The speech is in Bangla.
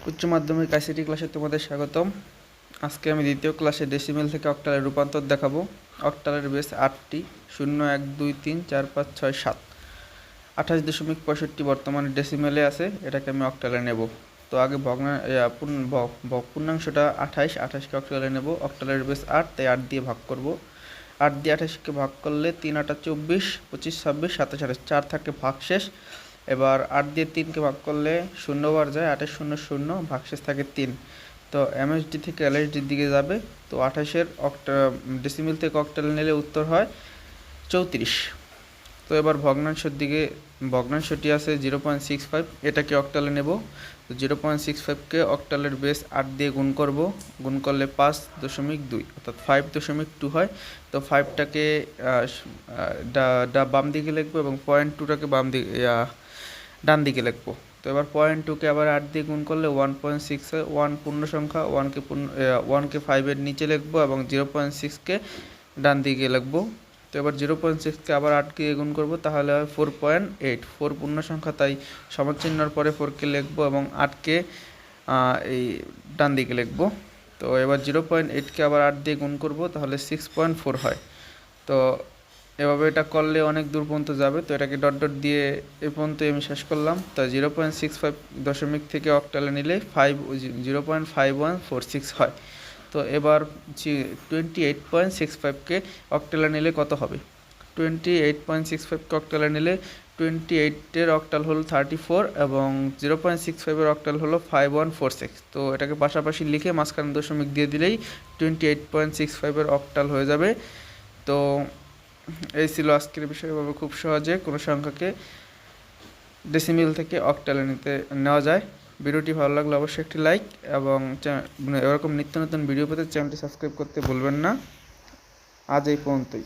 উচ্চ মাধ্যমিক আইসিটি ক্লাসে তোমাদের স্বাগতম। আজকে আমি দ্বিতীয় ক্লাসে ডেসিমেল থেকে অক্টালের রূপান্তর দেখাবো। অক্টালের বেস 8টি, 0 1 2 3 4 5 6 7, 28.65 বর্তমানে ডেসিমেলে আছে, এটাকে আমি অক্টালে নেব। তো আগে পূর্ণাংশটা 28কে অক্টালে নেব। অক্টালের বেস 8, তাই 8 দিয়ে ভাগ করব। 8 দিয়ে 28কে ভাগ করলে 3 8 24, 25 26 27 28, 4 থাকে ভাগশেষ। এবার 8 দিয়ে 3কে ভাগ করলে 0 বার যায়, 8 0 0, ভাগশেষ থাকে 3। তো এমএসডি থেকে এলএসডির দিকে যাবে। তো 28-এর ডেসিমেল থেকে অক্টাল নিলে উত্তর হয় 34। তো এবার ভগ্নাংশটি আছে 0.65, এটাকে অক্টালে নেব। তো 0.65কে অক্টালের বেস 8 দিয়ে গুণ করব, গুণ করলে 5.2 অর্থাৎ 5.2 হয়। তো 5টাকে বাম দিকে লিখবো এবং 0.2টাকে ডান দিকে লিখবো। তো এবার 0.2কে আবার 8 দিয়ে গুণ করলে 1.6 হয়। 1 পূর্ণ সংখ্যা, 1কে 5-এর নিচে লিখবো এবং 0.6কে ডান দিকে লিখবো। তো এবার 0.6কে আবার 8কে গুণ করবো, তাহলে হয় 4.8। 4 পূর্ণ সংখ্যা, তাই সমানচিহ্নর পরে 4কে লিখবো এবং 8কে এই ডান দিকে লিখবো। তো এবার 0.8কে আবার 8 দিয়ে গুণ করবো, তাহলে 6.4 হয়। তো এভাবে এটা করলে অনেক দূর পর্যন্ত যাবে। তো এটাকে ডট ডট দিয়ে এ পর্যন্ত আমি শেষ করলাম। তো 0.65 দশমিক থেকে অক্টালে নিলে 0.5146 হয়। তো এবার 28.65কে অক্টালে নিলে কত হবে? 28.65কে অক্টালে নিলে 28-এর অক্টাল হলো 34 এবং 0.65-এর অক্টাল হলো 5146। তো এটাকে পাশাপাশি লিখে মাঝখানে দশমিক দিয়ে দিলেই 28.65-এর অক্টাল হয়ে যাবে। তো এই ছিল আজকের বিষয়। এভাবে খুব সহজে কোনো সংখ্যাকে ডেসিমেল থেকে অক্টালে নেওয়া যায়। ভিডিওটি ভালো লাগলে অবশ্যই একটি লাইক এবং এরকম নিত্য নতুন ভিডিও পেতে চ্যানেলটি সাবস্ক্রাইব করতে ভুলবেন না। আজ এই পর্যন্তই।